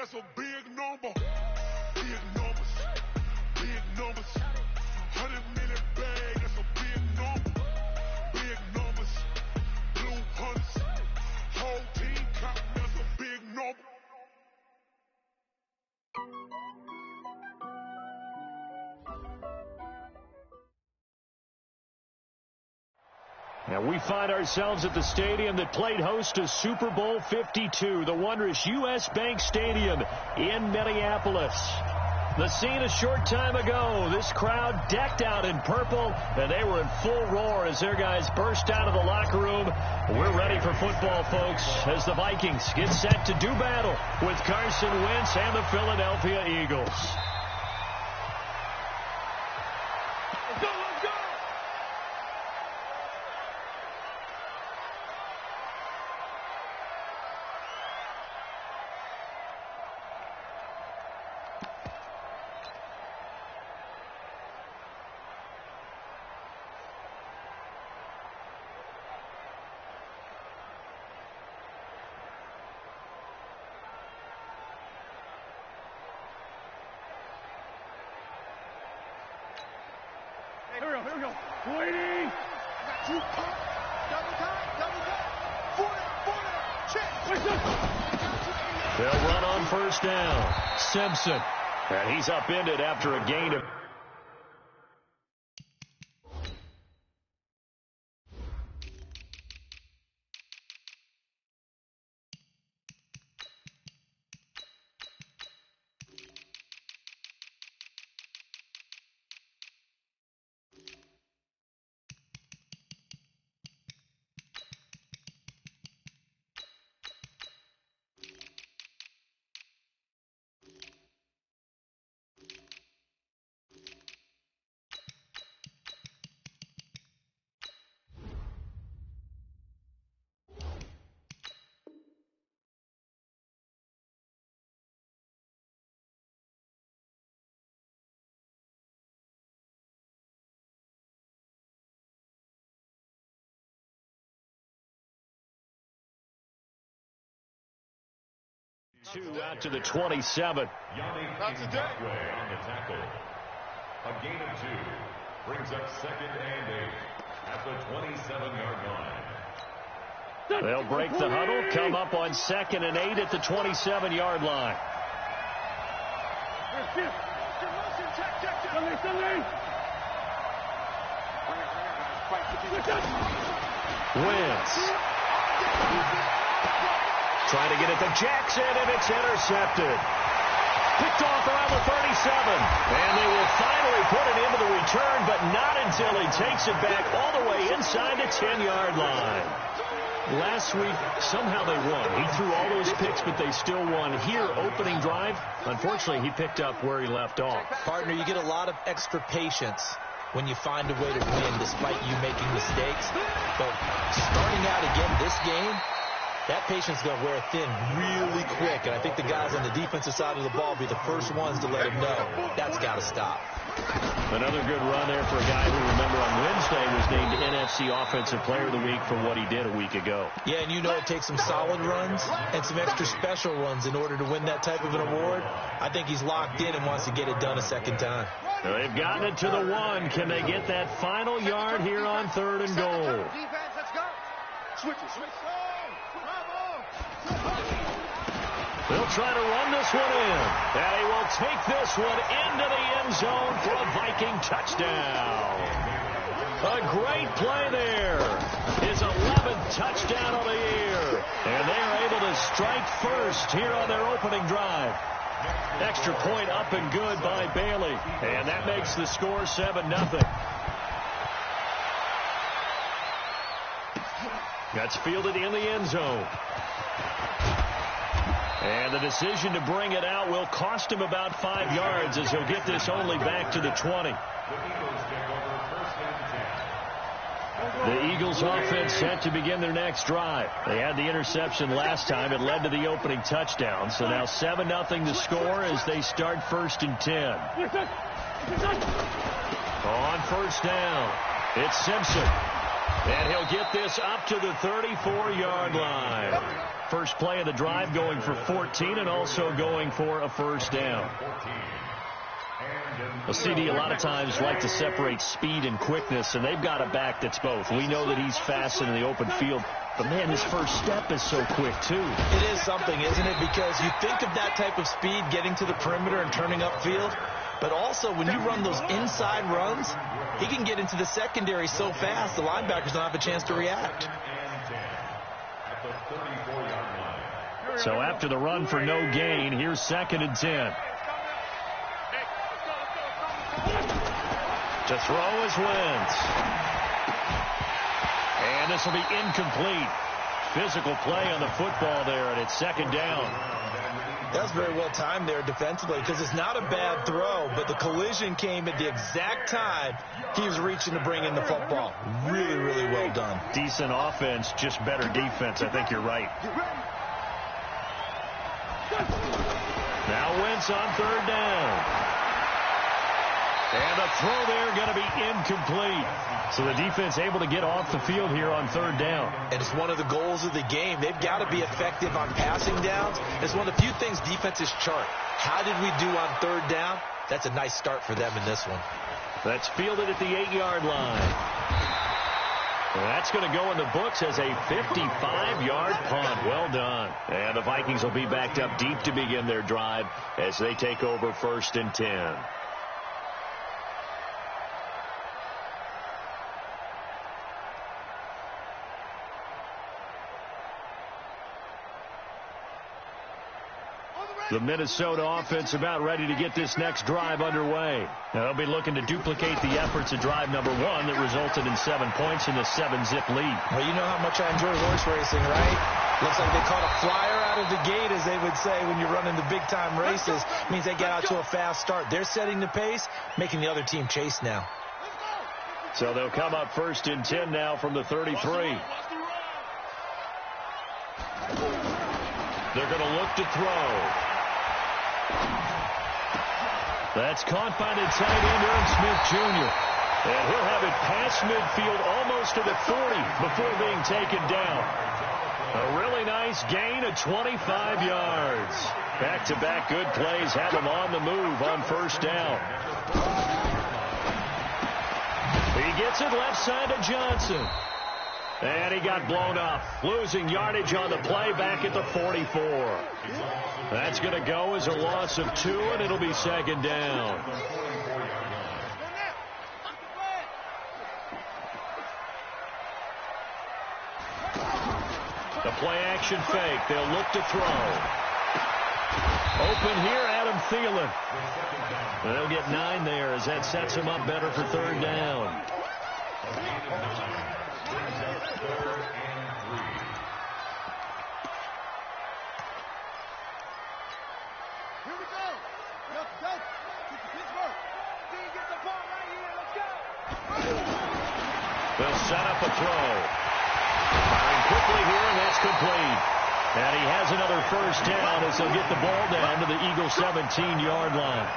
That's a big number. Big numbers. Big numbers. 100 million bag. That's a big number. Big numbers. Blue hunts. Whole team cop. That's a big number. And we find ourselves at the stadium that played host to Super Bowl 52, the wondrous U.S. Bank Stadium in Minneapolis. The scene a short time ago, this crowd decked out in purple, and they were in full roar as their guys burst out of the locker room. We're ready for football, folks, as the Vikings get set to do battle with Carson Wentz and the Philadelphia Eagles. Here we go. Waiting. Double time. 40, check. They'll run on first down. Simpson. And he's upended after a gain of... Two out to the 27. Not today. On the tackle. A gain of 2 brings up 2nd and 8 at the 27-yard line. They'll break the huddle, come up on 2nd and 8 at the 27-yard line. Wentz. Trying to get it to Jackson, and it's intercepted. Picked off around the 37. And they will finally put it into the return, but not until he takes it back all the way inside the 10-yard line. Last week, somehow they won. He threw all those picks, but they still won. Here, opening drive, unfortunately, he picked up where he left off. Partner, you get a lot of extra patience when you find a way to win despite you making mistakes. But starting out again this game, that patience is going to wear thin really quick, and I think the guys on the defensive side of the ball will be the first ones to let him know that's got to stop. Another good run there for a guy who, remember, on Wednesday was named NFC Offensive Player of the Week for what he did a week ago. Yeah, and you know it takes some solid runs and some extra special runs in order to win that type of an award. I think he's locked in and wants to get it done a second time. They've gotten it to the 1. Can they get that final yard here on 3rd and goal? Defense, let's go. Switch. They'll try to run this one in. And he will take this one into the end zone for a Viking touchdown. A great play there. His 11th touchdown of the year. And they are able to strike first here on their opening drive. Extra point up and good by Bailey. And that makes the score 7-0. That's fielded in the end zone. And the decision to bring it out will cost him about 5 yards as he'll get this only back to the 20. The Eagles offense set to begin their next drive. They had the interception last time. It led to the opening touchdown. So now 7-0 to score as they start 1st and 10. On first down, it's Simpson. And he'll get this up to the 34-yard line. First play of the drive going for 14 and also going for a first down. Well, CD, a lot of times like to separate speed and quickness, and they've got a back that's both. We know that he's fast in the open field, but, man, his first step is so quick, too. It is something, isn't it? Because you think of that type of speed getting to the perimeter and turning upfield, but also when you run those inside runs, he can get into the secondary so fast the linebackers don't have a chance to react. So after the run for no gain, here's 2nd and 10. To throw is Wentz. And this will be incomplete. Physical play on the football there, and it's 2nd down. That's very well timed there defensively because it's not a bad throw, but the collision came at the exact time he was reaching to bring in the football. Really, really well done. Decent offense, just better defense. I think you're right. Now Wentz on 3rd down. And the throw there going to be incomplete. So the defense able to get off the field here on 3rd down. And it's one of the goals of the game. They've got to be effective on passing downs. It's one of the few things defenses chart. How did we do on 3rd down? That's a nice start for them in this one. That's fielded at the 8-yard line. Well, that's going to go in the books as a 55-yard punt. Well done. And the Vikings will be backed up deep to begin their drive as they take over 1st and 10. The Minnesota offense about ready to get this next drive underway. Now, they'll be looking to duplicate the efforts of drive number 1 that resulted in 7 points in the 7-zip lead. Well, you know how much I enjoy horse racing, right? Looks like they caught a flyer out of the gate, as they would say when you're running the big-time races. Means they get out to a fast start. They're setting the pace, making the other team chase now. So they'll come up 1st and 10 now from the 33. They're going to look to throw. That's caught by the tight end, Aaron Smith Jr. And he'll have it past midfield almost to the 40 before being taken down. A really nice gain of 25 yards. Back-to-back good plays have him on the move on 1st down. He gets it left side to Johnson. And he got blown up, losing yardage on the play back at the 44. That's going to go as a loss of 2, and it'll be 2nd down. The play-action fake. They'll look to throw. Open here, Adam Thielen. They'll get 9 there as that sets him up better for 3rd down. They'll set up a throw. Firing quickly here, and that's complete. And he has another 1st down as they'll get the ball down to the Eagles' 17-yard line.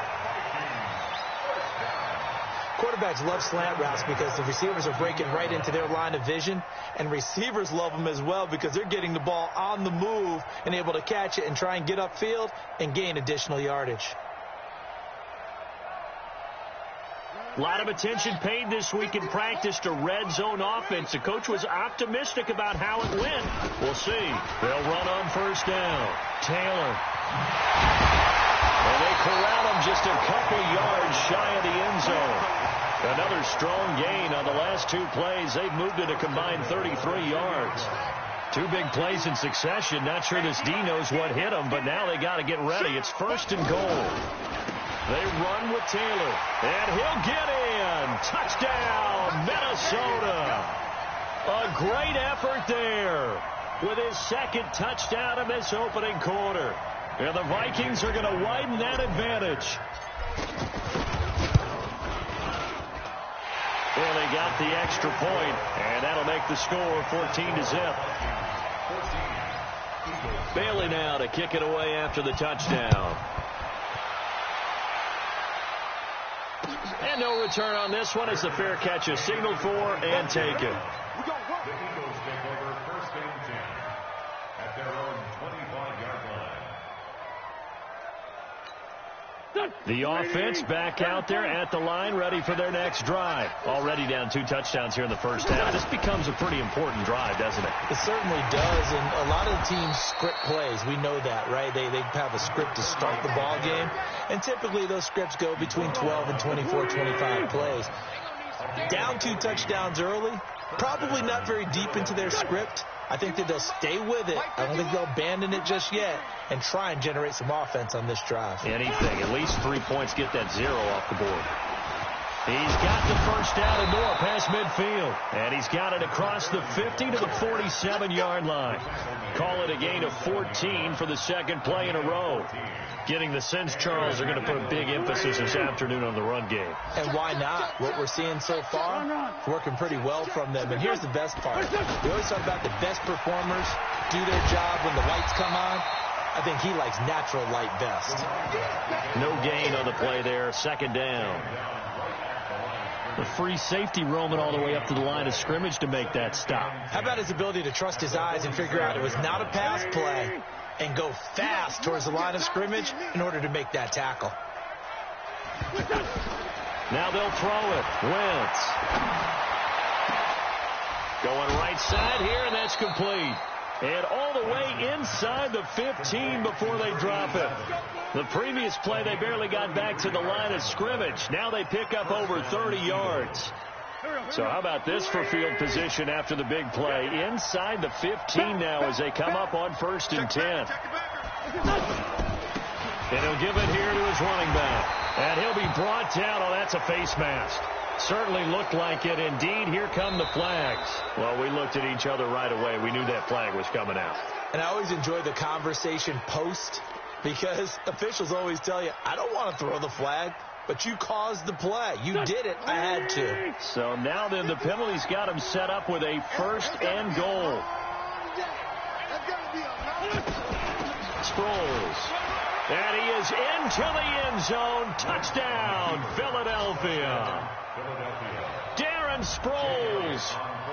Quarterbacks love slant routes because the receivers are breaking right into their line of vision, and receivers love them as well because they're getting the ball on the move and able to catch it and try and get upfield and gain additional yardage. A lot of attention paid this week in practice to red zone offense. The coach was optimistic about how it went. We'll see. They'll run on 1st down. Taylor. And they corral him just a couple yards shy of the end zone. Another strong gain on the last 2 plays. They've moved it a combined 33 yards. 2 big plays in succession. Not sure this D knows what hit them, but now they got to get ready. It's 1st and goal. They run with Taylor, and he'll get in. Touchdown, Minnesota. A great effort there with his 2nd touchdown of this opening quarter. And the Vikings are going to widen that advantage. Well, they got the extra point, and that'll make the score 14-0. Bailey now to kick it away after the touchdown. And no return on this one as the fair catch is signaled for and taken. The Eagles take over first and 10 at their own 25-yard line. The offense back out there at the line, ready for their next drive. Already down 2 touchdowns here in the first half. This becomes a pretty important drive, doesn't it? It certainly does, and a lot of teams script plays. We know that, right? They have a script to start the ball game, and typically those scripts go between 12 and 24, 25 plays. Down 2 touchdowns early, probably not very deep into their script. I think that they'll stay with it. I don't think they'll abandon it just yet and try and generate some offense on this drive. Anything. At least 3 points, get that 0 off the board. He's got the first down and more past midfield. And he's got it across the 50 to the 47-yard line. Call it a gain of 14 for the second play in a row. Getting the sense Charles are going to put a big emphasis this afternoon on the run game. And why not? What we're seeing so far, it's working pretty well from them. And here's the best part. We always talk about the best performers do their job when the lights come on. I think he likes natural light best. No gain on the play there. Second down. The free safety roaming all the way up to the line of scrimmage to make that stop. How about his ability to trust his eyes and figure out it was not a pass play and go fast towards the line of scrimmage in order to make that tackle. Now they'll throw it. Wentz. Going right side here, and that's complete. And all the way inside the 15 before they drop it. The previous play, they barely got back to the line of scrimmage. Now they pick up over 30 yards. So how about this for field position after the big play? Inside the 15 now as they come up on first and 10. And he'll give it here to his running back. And he'll be brought down. Oh, that's a face mask. Certainly looked like it. Indeed, here come the flags. Well, we looked at each other right away. We knew that flag was coming out. And I always enjoy the conversation post because officials always tell you, I don't want to throw the flag, but you caused the play. You did it. I had to. So now then the penalty's got him set up with a first and goal. Sproles. And he is into the end zone. Touchdown, Philadelphia. Darren Sproles,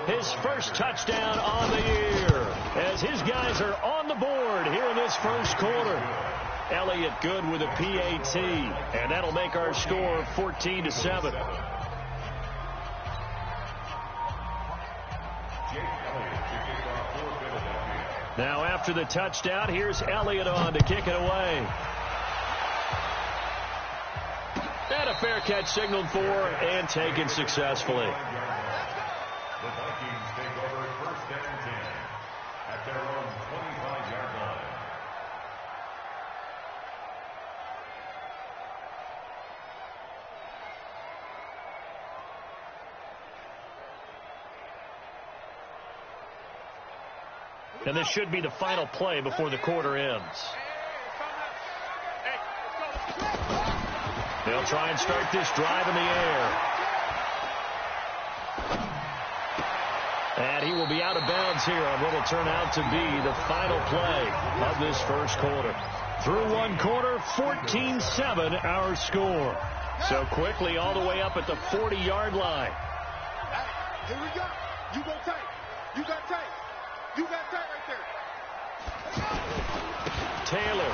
his first touchdown on the year as his guys are on the board here in this first quarter. Elliott good with a PAT, and that'll make our score 14-7. Now after the touchdown, here's Elliott on to kick it away. And a fair catch signaled for and taken successfully. The Vikings take over first and 10 at their own 25-yard line. And this should be the final play before the quarter ends. They'll try and start this drive in the air. And he will be out of bounds here on what will turn out to be the final play of this first quarter. Through one quarter, 14-7 our score. So quickly all the way up at the 40-yard line. Here we go. You go tight. You got tight. You got tight right there. Taylor.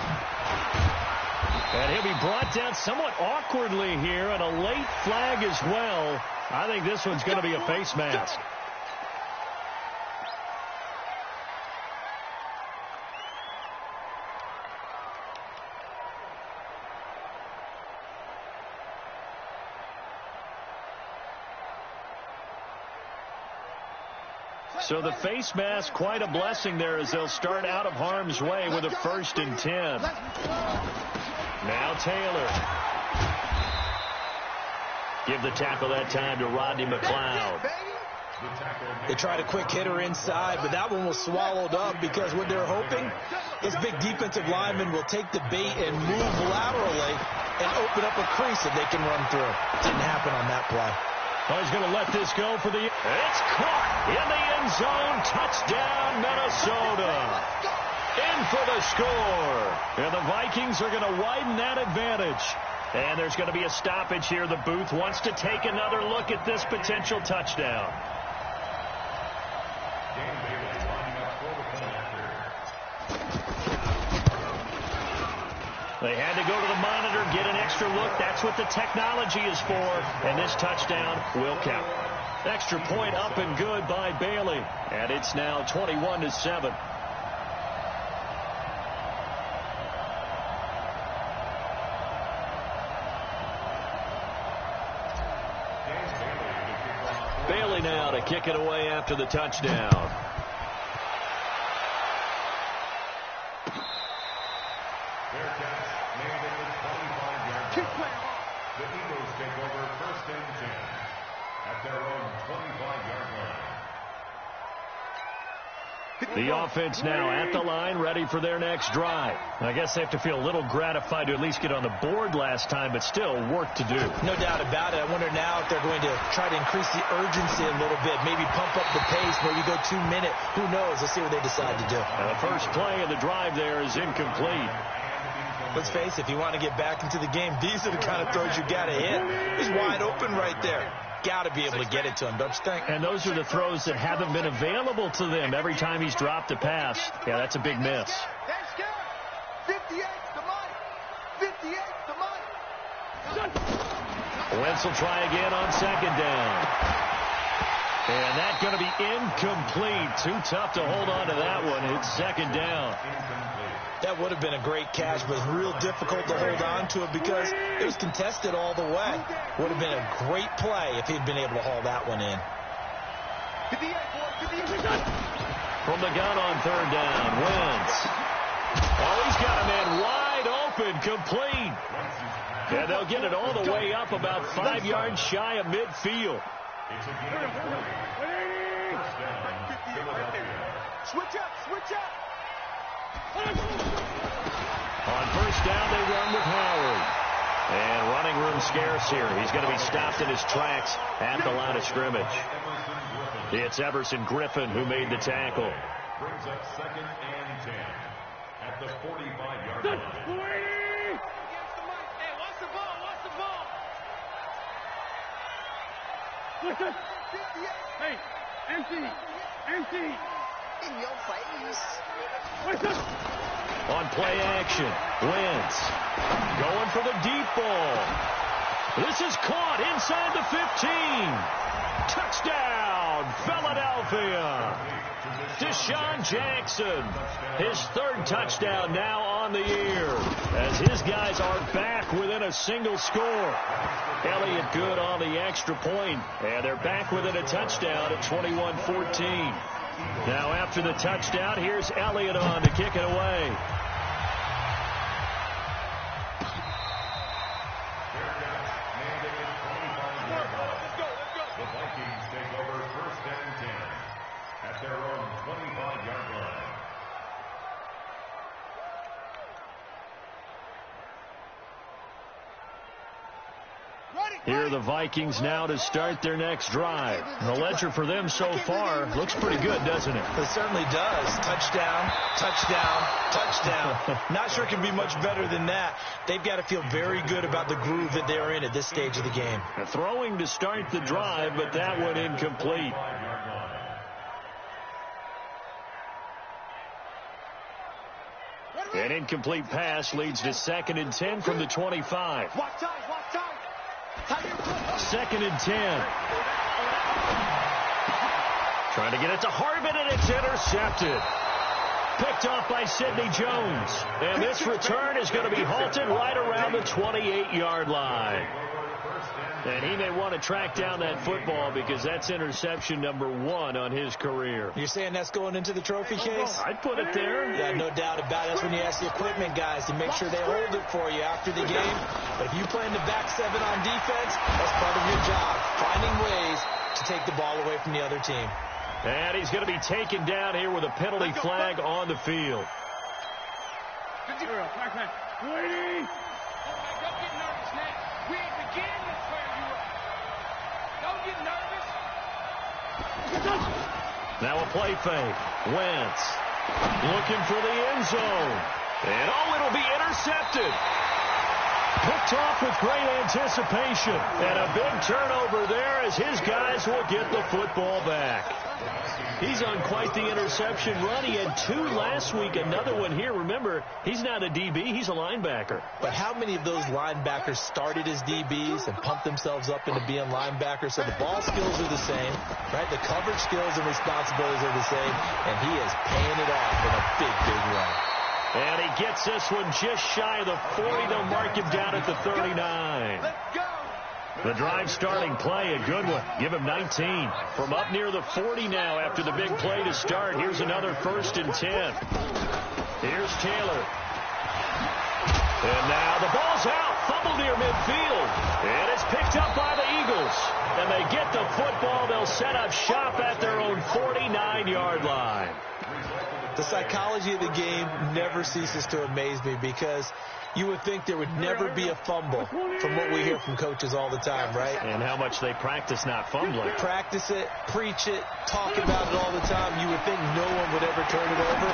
And he'll be brought down somewhat awkwardly here, and a late flag as well. I think this one's going to be a face mask. So the face mask, quite a blessing there as they'll start out of harm's way with a first and 10. Now Taylor. Give the tackle that time to Rodney McLeod. They tried a quick hitter inside, but that one was swallowed up because what they're hoping is big defensive linemen will take the bait and move laterally and open up a crease that they can run through. Didn't happen on that play. Oh, he's going to let this go for the... It's caught in the end zone. Touchdown, Minnesota. In for the score. And the Vikings are going to widen that advantage. And there's going to be a stoppage here. The booth wants to take another look at this potential touchdown. They had to go to the monitor, get an extra look. That's what the technology is for, and this touchdown will count. Extra point up and good by Bailey, and it's now 21-7. Bailey now to kick it away after the touchdown. The Eagles take over 1st and 10 at their own 25-yard line. The offense now at the line, ready for their next drive. I guess they have to feel a little gratified to at least get on the board last time, but still work to do. No doubt about it. I wonder now if they're going to try to increase the urgency a little bit, maybe pump up the pace, maybe go 2 minute. Who knows? Let's see what they decide to do. The first play of the drive there is incomplete. Let's face it, if you want to get back into the game, these are the kind of throws you got to hit. He's wide open right there. Got to be able to get it to him, don't you think? And those are the throws that haven't been available to them every time he's dropped a pass. Yeah, that's a big miss. 58 to Mike. 58 to Mike. Wentz will try again on 2nd down. And that's going to be incomplete. Too tough to hold on to that one. It's 2nd down. That would have been a great catch, but it's real difficult to hold on to it because it was contested all the way. Would have been a great play if he'd been able to haul that one in. From the gun on 3rd down, Wentz. Oh, he's got a man wide open, complete. And they'll get it all the way up about 5 yards shy of midfield. It's a gain of 3. First down, Philadelphia. Switch up. On 1st down, they run with Howard. And running room scarce here. He's going to be stopped in his tracks at the line of scrimmage. It's Everson Griffin who made the tackle. Brings up 2nd and 10 at the 45-yard line. Hey, watch the ball. Hey, empty. In your face. On play action, Wentz going for the deep ball. This is caught inside the 15. Touchdown, Philadelphia. Deshaun Jackson, his 3rd touchdown now on the year as his guys are back within a single score. Elliott good on the extra point, and they're back within a touchdown at 21-14. Now after the touchdown, here's Elliott on to kick it away. The Vikings take over 1st and 10 at their own 25-yard line. Here are the Vikings now to start their next drive. The ledger for them so far looks pretty good, doesn't it? It certainly does. Touchdown. Not sure it can be much better than that. They've got to feel very good about the groove that they're in at this stage of the game. Throwing to start the drive, but that one incomplete. An incomplete pass leads to 2nd and 10 from the 25. Watch time. 2nd and 10. Trying to get it to Harvin, and it's intercepted. Picked off by Sidney Jones. And this return is going to be halted right around the 28-yard line. And he may want to track down that football because that's interception number 1 on his career. You're saying that's going into the trophy case? I'd put it there. Yeah, no doubt about it. That's when you ask the equipment guys to make sure they hold it for you after the game. But if you play in the back 7 on defense, that's part of your job, finding ways to take the ball away from the other team. And he's going to be taken down here with a penalty flag on the field. Don't get nervous now. We ain't beginning to tear you up. Don't get nervous. Now a play fake. Wentz looking for the end zone. And it'll be intercepted. Picked Kicked off with great anticipation. And a big turnover there as his guys will get the football back. He's on quite the interception run. He had 2 last week, another one here. Remember, he's not a DB, he's a linebacker. But how many of those linebackers started as DBs and pumped themselves up into being linebackers? So the ball skills are the same, right? The coverage skills and responsibilities are the same, and he is paying it off in a big, big run. And he gets this one just shy of the 40. They'll mark him down at the 39. The drive starting play, a good one. Give him 19. From up near the 40 now after the big play to start. Here's another 1st and 10. Here's Taylor. And now the ball's out. Fumble near midfield. And it's picked up by the Eagles. And they get the football. They'll set up shop at their own 49-yard line. The psychology of the game never ceases to amaze me because you would think there would never be a fumble from what we hear from coaches all the time, right? And how much they practice not fumbling. Practice it, preach it, talk about it all the time. You would think no one would ever turn it over.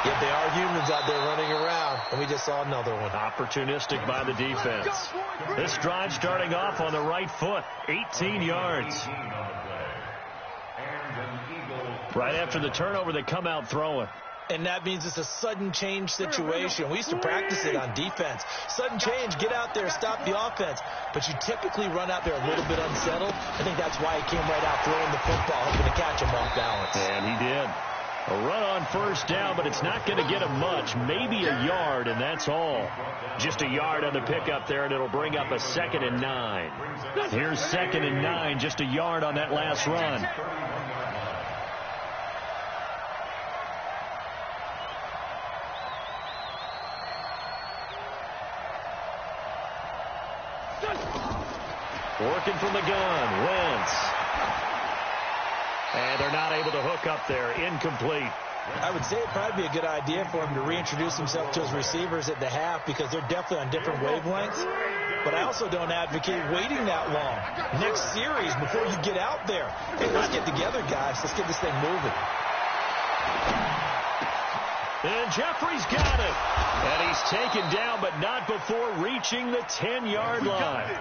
Yet they are humans out there running around, and we just saw another one. Opportunistic by the defense. This drive starting off on the right foot, 18 yards. Right after the turnover, they come out throwing. And that means it's a sudden change situation. We used to practice it on defense. Sudden change, get out there, stop the offense. But you typically run out there a little bit unsettled. I think that's why he came right out throwing the football, hoping to catch him off balance. And he did. A run on 1st down, but it's not going to get him much. Maybe a yard, and that's all. Just a yard on the pickup there, and it'll bring up a 2nd and 9. Here's 2nd and 9, just a yard on that last run. Working from the gun, Wentz. And they're not able to hook up there. Incomplete. I would say it'd probably be a good idea for him to reintroduce himself to his receivers at the half because they're definitely on different wavelengths. But I also don't advocate waiting that long. Next series, before you get out there. Hey, let's get together, guys. Let's get this thing moving. And Jeffrey's got it. And he's taken down, but not before reaching the 10-yard line.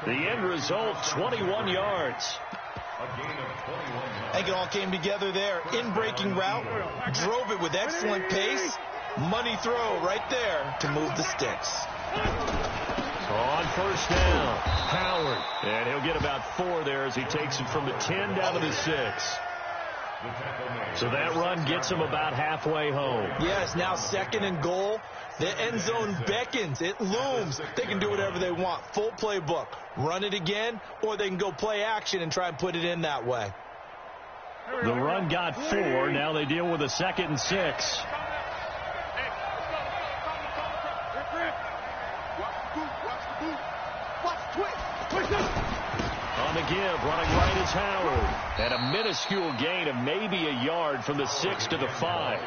The end result, 21 yards. I think it all came together there. In-breaking route, drove it with excellent pace. Money throw right there to move the sticks. On 1st down, Howard. And he'll get about 4 there as he takes it from the 10 down to the 6. So that run gets him about halfway home. Yes, now 2nd and goal. The end zone beckons. It looms. They can do whatever they want. Full playbook. Run it again, or they can go play action and try and put it in that way. The run got 4. Now they deal with a 2nd and 6. On the give, running right is Howard. And a minuscule gain of maybe a yard from the 6 to the 5.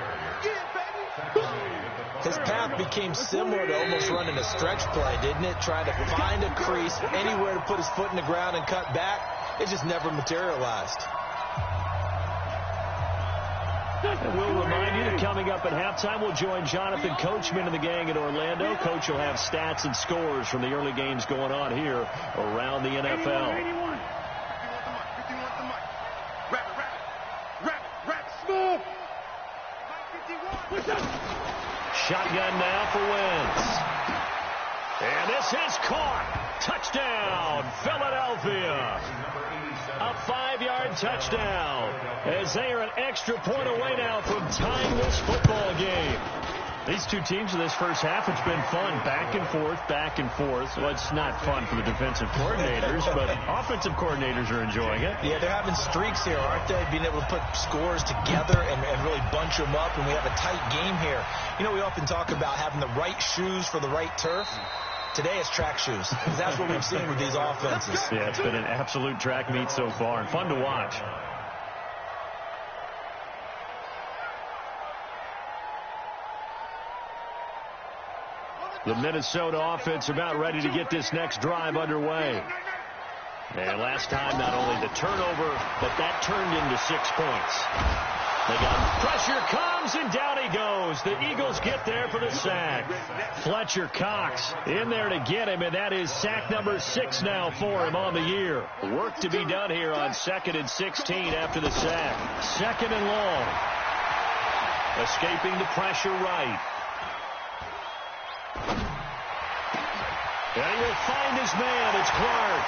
His path became similar to almost running a stretch play, didn't it? Trying to find a crease, anywhere to put his foot in the ground and cut back. It just never materialized. And we'll remind you that coming up at halftime, we'll join Jonathan Coachman and the gang in Orlando. Coach will have stats and scores from the early games going on here around the NFL. 81. Rabbit, smooth. Shotgun now for Wentz. And this is caught. Touchdown, Philadelphia. A 5-yard touchdown as they are an extra point away now from tying this football game. These two teams in this first half, it's been fun. Back and forth, back and forth. Well, it's not fun for the defensive coordinators, but offensive coordinators are enjoying it. Yeah, they're having streaks here, aren't they? Being able to put scores together and really bunch them up, and we have a tight game here. You know, we often talk about having the right shoes for the right turf. Today it's track shoes, because that's what we've seen with these offenses. Yeah, it's been an absolute track meet so far, and fun to watch. The Minnesota offense about ready to get this next drive underway. And last time, not only the turnover, but that turned into 6 points. They got pressure comes, and down he goes. The Eagles get there for the sack. Fletcher Cox in there to get him, and that is sack number 6 now for him on the year. Work to be done here on 2nd and 16 after the sack. 2nd and long. Escaping the pressure right. And he will find his man. It's Clark.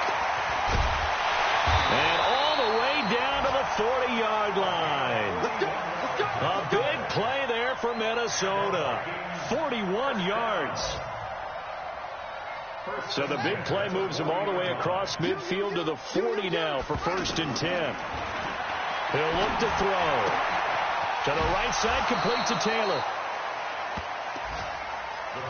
And all the way down to the 40-yard line. A big play there for Minnesota. 41 yards. So the big play moves him all the way across midfield to the 40 now for 1st and 10. He'll look to throw. To the right side, complete to Taylor.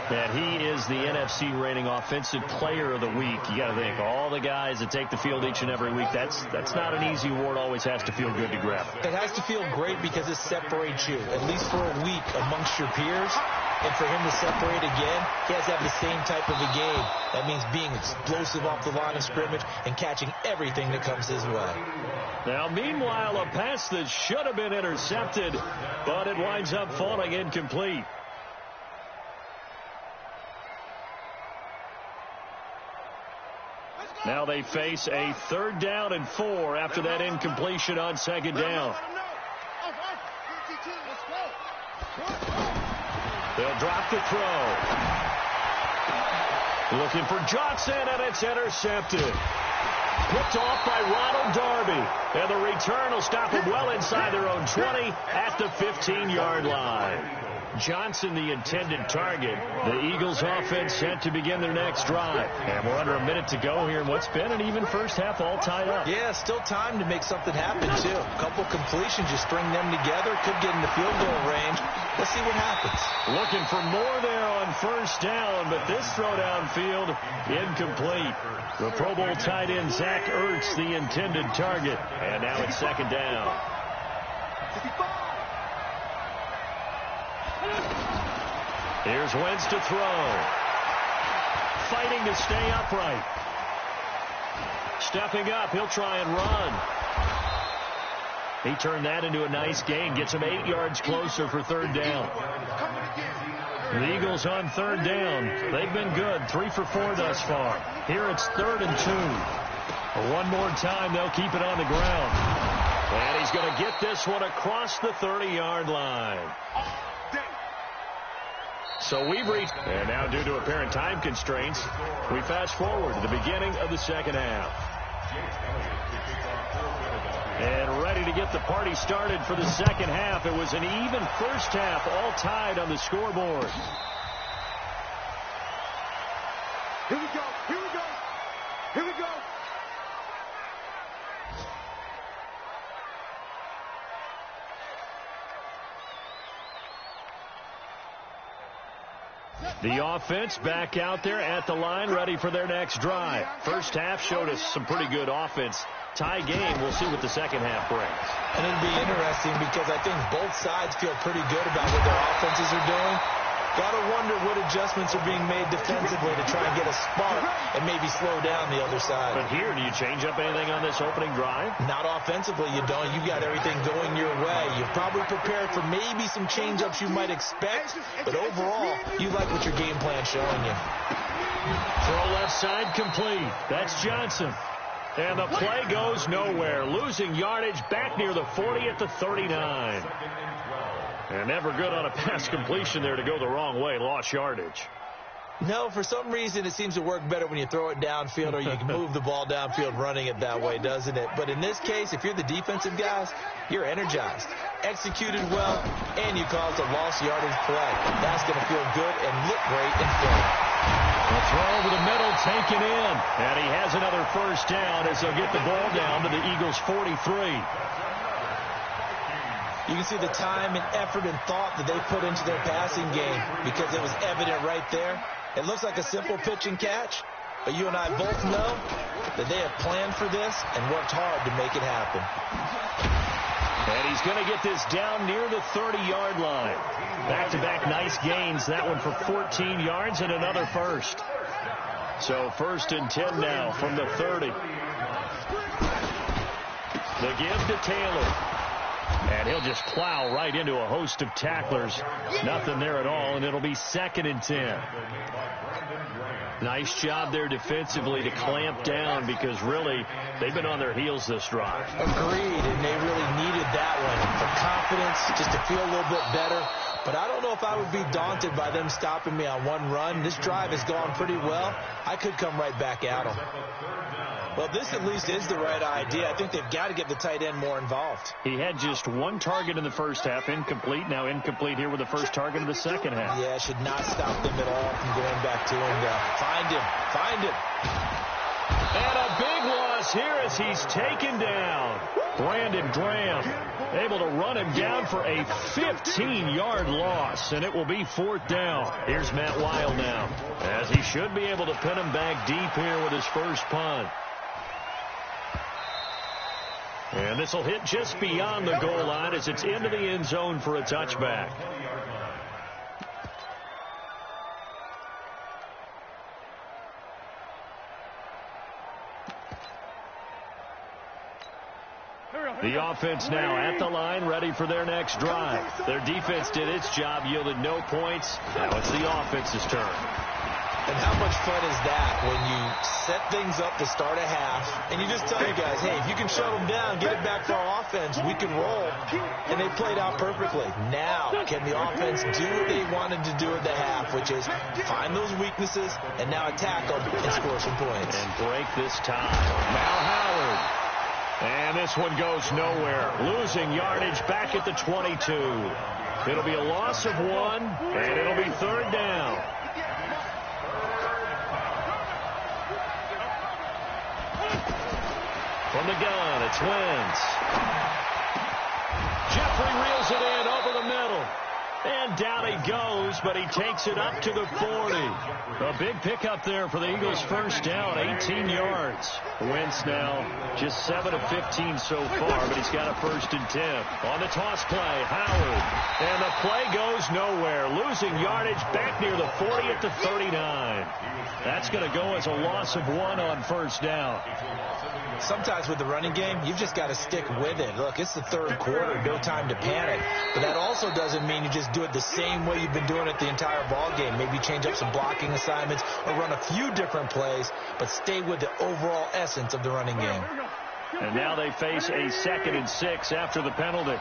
And he is the NFC reigning offensive player of the week. You got to think, all the guys that take the field each and every week, that's not an easy award. Always has to feel good to grab it. It has to feel great because it separates you, at least for a week, amongst your peers. And for him to separate again, he has to have the same type of a game. That means being explosive off the line of scrimmage and catching everything that comes his way. Now, meanwhile, a pass that should have been intercepted, but it winds up falling incomplete. Now they face a 3rd down and 4 after that incompletion on 2nd down. They'll drop the throw. Looking for Johnson, and it's intercepted. Picked off by Ronald Darby. And the return will stop them well inside their own 20 at the 15-yard line. Johnson, the intended target. The Eagles offense set to begin their next drive. And we're under a minute to go here in what's been an even first half, all tied up. Yeah, still time to make something happen, too. A couple completions, you string them together, could get into field goal range. Let's see what happens. Looking for more there on 1st down, but this throw downfield incomplete. The Pro Bowl tight end Zach Ertz, the intended target. And now it's 2nd down. Here's Wentz to throw. Fighting to stay upright. Stepping up, he'll try and run. He turned that into a nice gain. Gets him 8 yards closer for 3rd down. The Eagles on 3rd down. They've been good. 3 for 4 thus far. Here it's 3rd and 2. One more time, they'll keep it on the ground. And he's going to get this one across the 30-yard line. So we've reached, and now due to apparent time constraints, we fast forward to the beginning of the 2nd half. And ready to get the party started for the 2nd half. It was an even first half, all tied on the scoreboard. Here we go, here we go, here we go. The offense back out there at the line, ready for their next drive. First half showed us some pretty good offense. Tie game. We'll see what the 2nd half brings. And it'll be interesting because I think both sides feel pretty good about what their offenses are doing. Got to wonder what adjustments are being made defensively to try and get a spark and maybe slow down the other side. But here, do you change up anything on this opening drive? Not offensively, you don't. You've got everything going your way. You're probably prepared for maybe some change-ups you might expect, but overall, you like what your game plan's showing you. Throw left side complete. That's Johnson. And the play goes nowhere. Losing yardage back near the 40 at the 39. And never good on a pass completion there to go the wrong way. Lost yardage. No, for some reason it seems to work better when you throw it downfield or you can move the ball downfield running it that way, doesn't it? But in this case, if you're the defensive guys, you're energized, executed well, and you caused a lost yardage play. That's going to feel good and look great in film. A throw over the middle, taken in. And he has another first down as they'll get the ball down to the Eagles' 43. You can see the time and effort and thought that they put into their passing game because it was evident right there. It looks like a simple pitch and catch, but you and I both know that they have planned for this and worked hard to make it happen. And he's going to get this down near the 30-yard line. Back-to-back nice gains. That one for 14 yards and another first. So 1st and 10 now from the 30. The give to Taylor. And he'll just plow right into a host of tacklers. Nothing there at all, and it'll be 2nd and 10. Nice job there defensively to clamp down because really they've been on their heels this drive. Agreed, and they really needed that one for confidence, just to feel a little bit better. But I don't know if I would be daunted by them stopping me on one run. This drive has gone pretty well. I could come right back at them. Well, this at least is the right idea. I think they've got to get the tight end more involved. He had just 1 target in the first half, incomplete. Now incomplete here with the first target of the second half. Yeah, should not stop them at all from going back to him. Find him. Find him. And a big loss here as he's taken down. Brandon Graham able to run him down for a 15-yard loss, and it will be 4th down. Here's Matt Weil now, as he should be able to pin him back deep here with his first punt. And this will hit just beyond the goal line as it's into the end zone for a touchback. The offense now at the line, ready for their next drive. Their defense did its job, yielded no points. Now it's the offense's turn. And how much fun is that when you set things up to start a half, and you just tell your guys, hey, if you can shut them down, get it back for our offense, we can roll. And they played out perfectly. Now, can the offense do what they wanted to do at the half, which is find those weaknesses and now attack them and score some points. And break this tie. Now Howard. And this one goes nowhere. Losing yardage back at the 22. It'll be a loss of 1, and it'll be 3rd down. From the gun, it's Wentz. Jeffrey reels it in over the middle. And down he goes, but he takes it up to the 40. A big pickup there for the Eagles' first down, 18 yards. Wentz now just 7 of 15 so far, but he's got a 1st and 10. On the toss play, Howard. And the play goes nowhere. Losing yardage back near the 40 at the 39. That's going to go as a loss of 1 on 1st down. Sometimes with the running game, you've just got to stick with it. Look, it's the 3rd quarter, no time to panic. But that also doesn't mean you just do it the same way you've been doing it the entire ball game. Maybe change up some blocking assignments or run a few different plays, but stay with the overall essence of the running game. And now they face a 2nd and 6 after the penalty.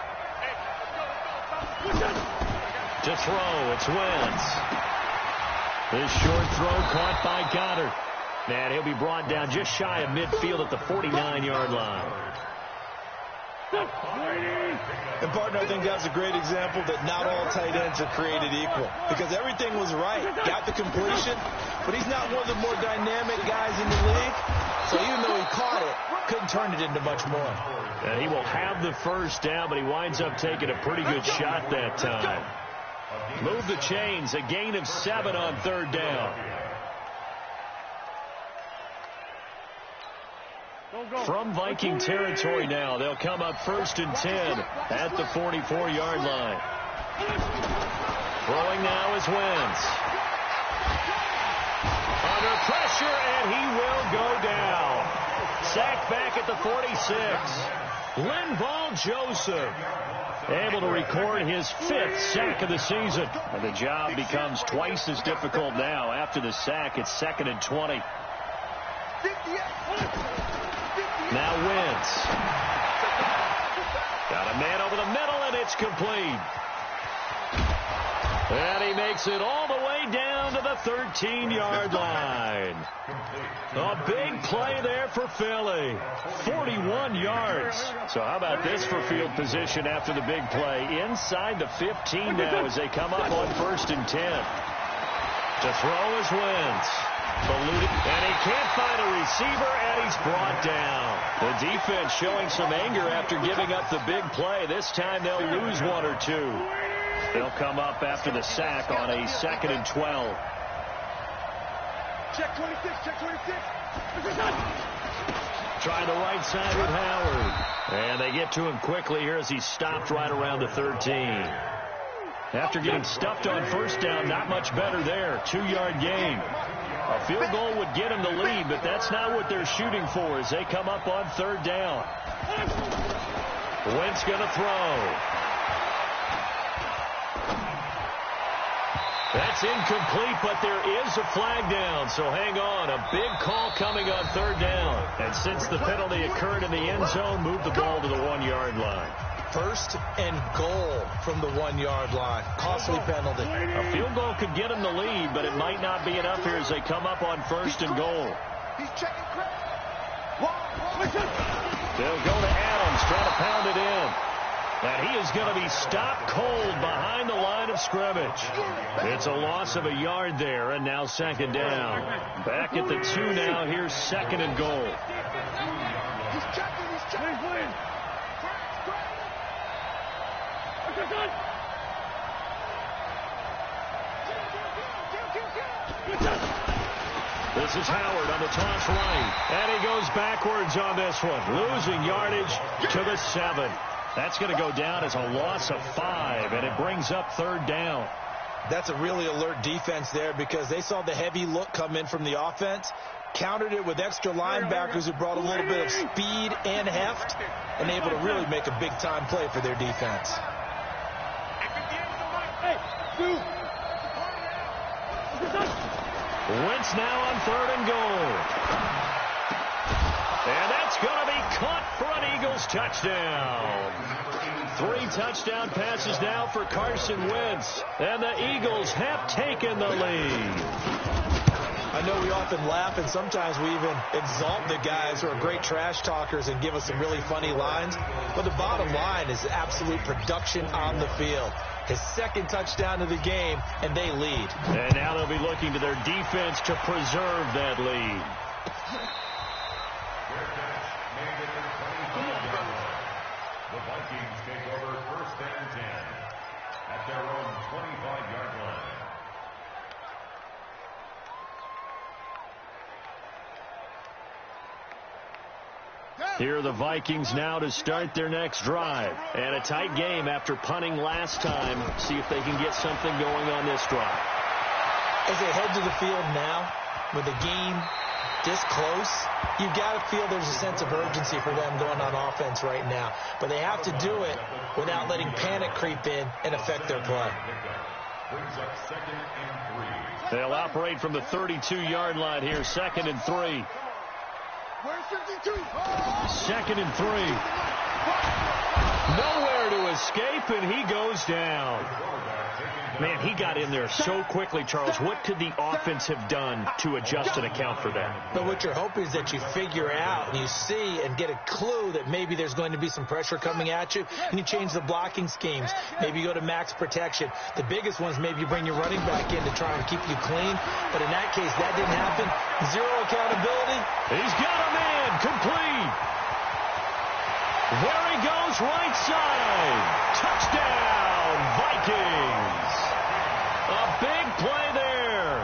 To throw, it's Wentz. This short throw caught by Goddard. And he'll be brought down just shy of midfield at the 49-yard line. And, partner, I think that's a great example that not all tight ends are created equal. Because everything was right. Got the completion, but he's not one of the more dynamic guys in the league. So even though he caught it, couldn't turn it into much more. And he will have the first down, but he winds up taking a pretty good shot that time. Move the chains, a gain of 7 on 3rd down. From Viking territory now, they'll come up 1st and 10 at the 44-yard line. Throwing now is Wentz. Under pressure, and he will go down. Sacked back at the 46. Linval Joseph able to record his 5th sack of the season. And the job becomes twice as difficult now. After the sack, it's 2nd and 20. Now Wentz. Got a man over the middle, and it's complete. And he makes it all the way down to the 13-yard line. A big play there for Philly. 41 yards. So how about this for field position after the big play? Inside the 15 now as they come up on 1st and 10. To throw is Wentz. And he can't find a receiver, and he's brought down. The defense showing some anger after giving up the big play. This time they'll lose 1 or 2. They'll come up after the sack on a 2nd and 12. Check 26, check 26. Trying the right side with Howard. And they get to him quickly here as he's stopped right around the 13. After getting stuffed on 1st down, not much better there. 2-yard gain. A field goal would get him the lead, but that's not what they're shooting for as they come up on 3rd down. Wentz going to throw. That's incomplete, but there is a flag down, so hang on. A big call coming on third down. And since the penalty occurred in the end zone, move the ball to the 1-yard line. First and goal from the 1-yard line. Costly penalty. A field goal could get them the lead, but it might not be enough here as they come up on first and goal. He's checking credit. They'll go to Adams, trying to pound it in. And he is going to be stopped cold behind the line of scrimmage. It's a loss of a yard there, and now second down. Back at the 2 now. Here's second and goal. He's checking. He's checking. This is Howard on the toss right. And he goes backwards on this one. Losing yardage to the 7. That's going to go down as a loss of 5, and it brings up third down. That's a really alert defense there because they saw the heavy look come in from the offense, countered it with extra linebackers who brought a little bit of speed and heft, and able to really make a big-time play for their defense. Wentz now on third and goal. And that's going to be caught for an Eagles touchdown. 3 touchdown passes now for Carson Wentz. And the Eagles have taken the lead. I know we often laugh, and sometimes we even exalt the guys who are great trash talkers and give us some really funny lines. But the bottom line is absolute production on the field. His second touchdown of the game, and they lead. And now they'll be looking to their defense to preserve that lead. The Vikings take over first and 10 at their own 25-yard line. Here are the Vikings now to start their next drive. And a tight game after punting last time. See if they can get something going on this drive. As they head to the field now, with the game this close, you've got to feel there's a sense of urgency for them going on offense right now. But they have to do it without letting panic creep in and affect their play. They'll operate from the 32-yard line here, second and 3. Where's 52? Second and 3. Nowhere to escape, and he goes down. Man, he got in there so quickly, Charles. What could the offense have done to adjust and account for that? But what you're hoping is that you figure out, and you see and get a clue that maybe there's going to be some pressure coming at you, and you change the blocking schemes. Maybe you go to max protection. The biggest one is maybe you bring your running back in to try and keep you clean. But in that case, that didn't happen. Zero accountability. He's got a man complete. There he goes, right side. Touchdown, Vikings. A big play there.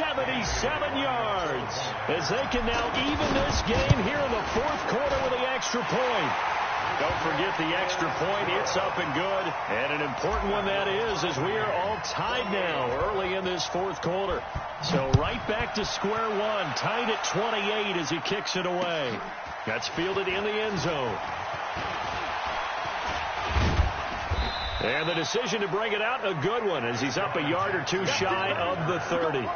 77 yards. As they can now even this game here in the fourth quarter with the extra point. Don't forget the extra point. It's up and good. And an important one that is, as we are all tied now early in this fourth quarter. So right back to square one. Tied at 28 as he kicks it away. That's fielded in the end zone. And the decision to bring it out, a good one, as he's up a yard or two shy of the 30.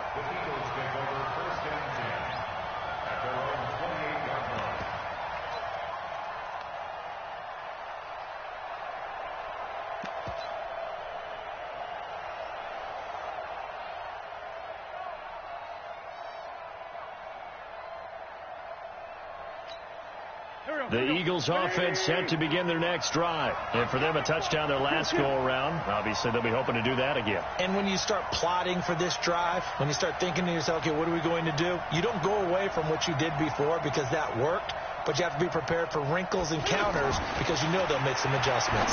The Eagles offense set to begin their next drive. And for them, a touchdown their last go-around. Obviously, they'll be hoping to do that again. And when you start plotting for this drive, when you start thinking to yourself, okay, what are we going to do? You don't go away from what you did before because that worked, but you have to be prepared for wrinkles and counters because you know they'll make some adjustments.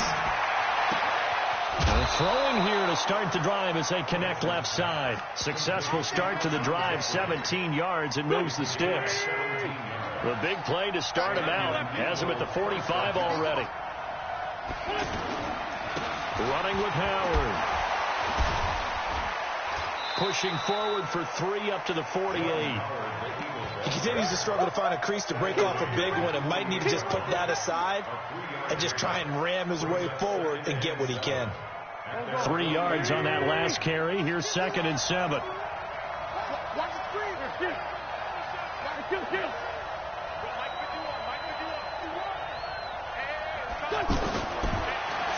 They're throwing here to start the drive as they connect left side. Successful start to the drive, 17 yards, and moves the sticks. The big play to start him out. Has him at the 45 already. Running with Howard. Pushing forward for 3 up to the 48. You can continues to struggle to find a crease to break off a big one and might need to just put that aside and just try and ram his way forward and get what he can. 3 yards on that last carry. Here's 2nd and 7.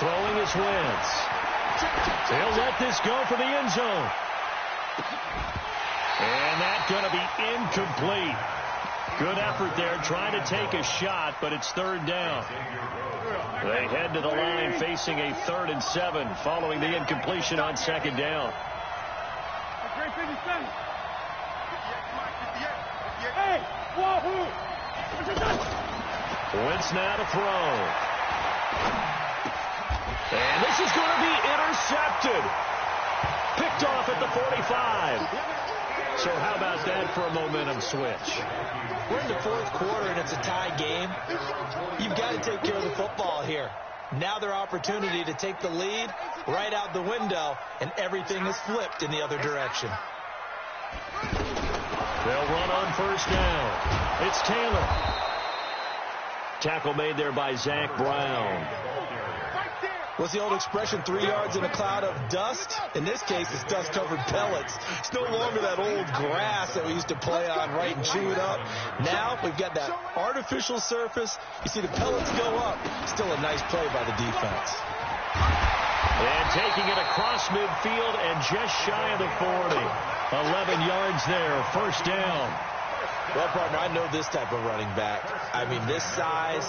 Throwing is Wentz. He'll let this go for the end zone. And that's going to be incomplete. Good effort there trying to take a shot, but it's 3rd down. They head to the line facing a 3rd and 7 following the incompletion on 2nd down. Wentz now to throw. And this is going to be intercepted. Picked off at the 45. So how about that for a momentum switch? We're in the 4th quarter, and it's a tie game. You've got to take care of the football here. Now their opportunity to take the lead right out the window, and everything is flipped in the other direction. They'll run on 1st down. It's Taylor. Tackle made there by Zach Brown. What's the old expression, 3 yards in a cloud of dust? In this case, it's dust-covered pellets. It's no longer that old grass that we used to play on, right, and chew it up. Now we've got that artificial surface. You see the pellets go up. Still a nice play by the defense. And taking it across midfield and just shy of the 40. 11 yards there, 1st down. Well, partner, I know this type of running back. I mean, this size,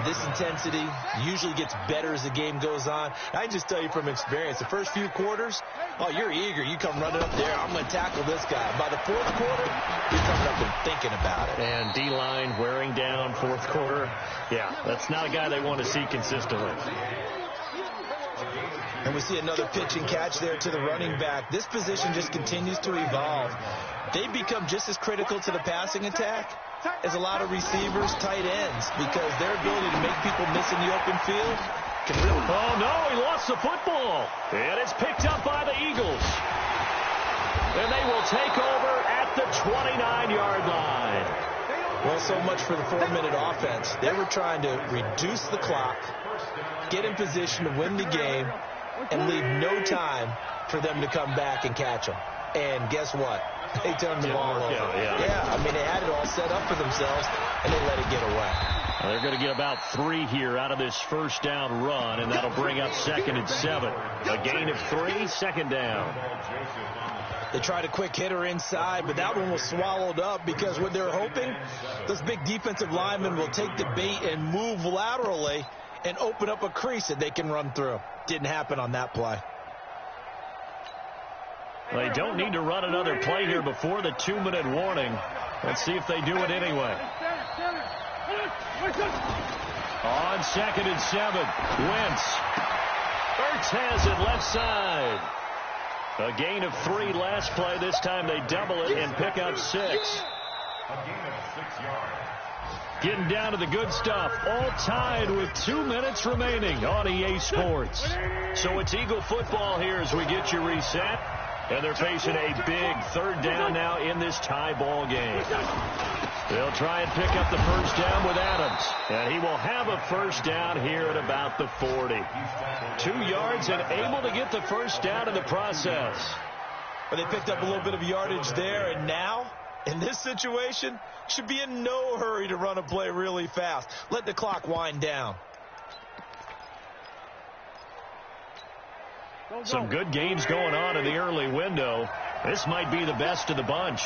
this intensity usually gets better as the game goes on. I can just tell you from experience, the first few quarters, oh, you're eager. You come running up there, I'm going to tackle this guy. By the 4th quarter, you're coming up and thinking about it. And D-line wearing down 4th quarter. Yeah, that's not a guy they want to see consistently. And we see another pitch and catch there to the running back. This position just continues to evolve. They become just as critical to the passing attack as a lot of receivers, tight ends, because their ability to make people miss in the open field can really... Oh, no, he lost the football. And it's picked up by the Eagles. And they will take over at the 29-yard line. Well, so much for the 4-minute offense. They were trying to reduce the clock, get in position to win the game, and leave no time for them to come back and catch them. And guess what? They turned the ball over. Yeah, I mean, they had it all set up for themselves, and they let it get away. Well, they're going to get about 3 here out of this 1st down run, and that'll bring up 2nd and 7. A gain of 3, 2nd down. They tried a quick hitter inside, but that one was swallowed up because what they're hoping, those big defensive linemen will take the bait and move laterally and open up a crease that they can run through. Didn't happen on that play. They don't need to run another play here before the 2-minute warning. Let's see if they do it anyway. On 2nd and 7, Wentz. Ertz has it left side. A gain of 3 last play. This time they double it and pick up 6. A gain of 6 yards. Getting down to the good stuff. All tied with 2 minutes remaining on EA Sports. So it's Eagle football here as we get you reset. And they're facing a big 3rd down now in this tie ball game. They'll try and pick up the 1st down with Adams. And he will have a 1st down here at about the 40. 2 yards and able to get the 1st down in the process. But they picked up a little bit of yardage there, and now, in this situation, should be in no hurry to run a play really fast. Let the clock wind down. Some good games going on in the early window. This might be the best of the bunch.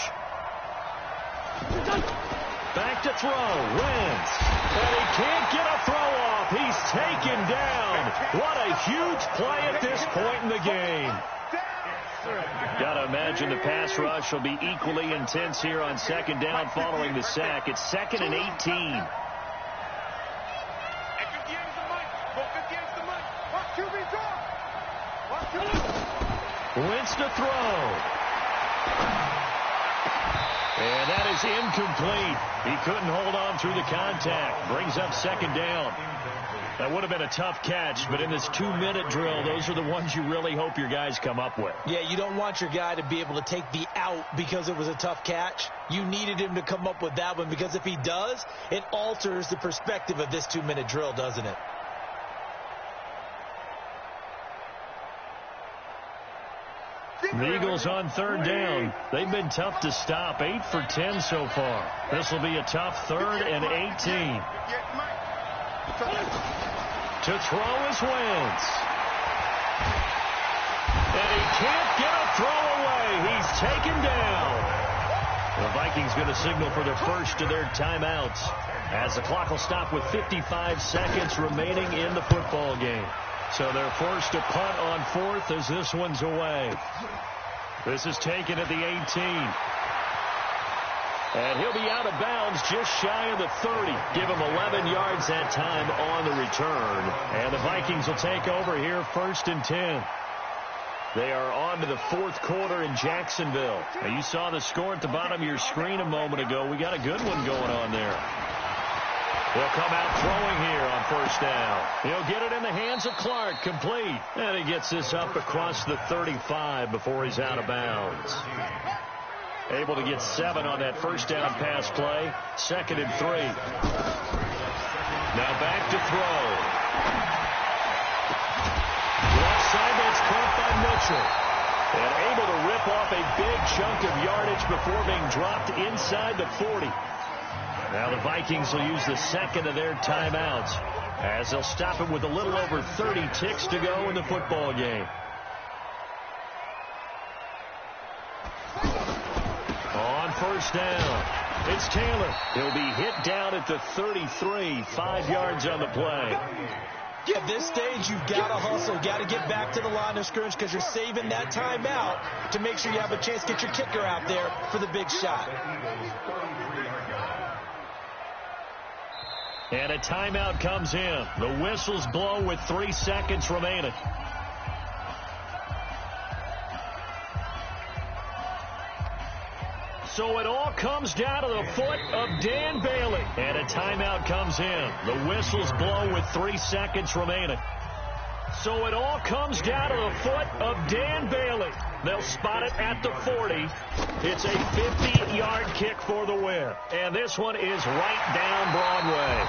Back to throw. Wentz. And he can't get a throw off. He's taken down. What a huge play at this point in the game. Got to imagine the pass rush will be equally intense here on 2nd down following the sack. It's 2nd and 18. Wentz to throw. And that is incomplete. He couldn't hold on through the contact. Brings up 2nd down. That would have been a tough catch, but in this 2-minute drill, those are the ones you really hope your guys come up with. Yeah, you don't want your guy to be able to take the out because it was a tough catch. You needed him to come up with that one, because if he does, it alters the perspective of this 2-minute drill, doesn't it? The Eagles on third down. They've been tough to stop. 8 for 10 so far. This will be a tough 3rd and 18. To throw is Wentz. And he can't get a throw away. He's taken down. The Vikings going to signal for the first of their timeouts, as the clock will stop with 55 seconds remaining in the football game. So they're forced to punt on 4th as this one's away. This is taken at the 18. And he'll be out of bounds just shy of the 30. Give him 11 yards that time on the return. And the Vikings will take over here 1st and 10. They are on to the 4th quarter in Jacksonville. Now, you saw the score at the bottom of your screen a moment ago. We got a good one going on there. He'll come out throwing here on 1st down. He'll get it in the hands of Clark, complete. And he gets this up across the 35 before he's out of bounds. Able to get 7 on that 1st down pass play. 2nd and 3. Now back to throw. Left side, that's caught by Mitchell. And able to rip off a big chunk of yardage before being dropped inside the 40. Now the Vikings will use the 2nd of their timeouts, as they'll stop it with a little over 30 ticks to go in the football game. On 1st down, it's Taylor. He'll be hit down at the 33, 5 yards on the play. At this stage, you've got to hustle, got to get back to the line of scrimmage, because you're saving that timeout to make sure you have a chance to get your kicker out there for the big shot. And a timeout comes in. The whistles blow with 3 seconds remaining. So it all comes down to the foot of Dan Bailey. And a timeout comes in. The whistles blow with 3 seconds remaining. So it all comes down to the foot of Dan Bailey. They'll spot it at the 40. It's a 50-yard kick for the win. And this one is right down Broadway.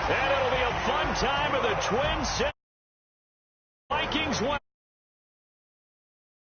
And it'll be a fun time of the Twin Cities. Vikings win.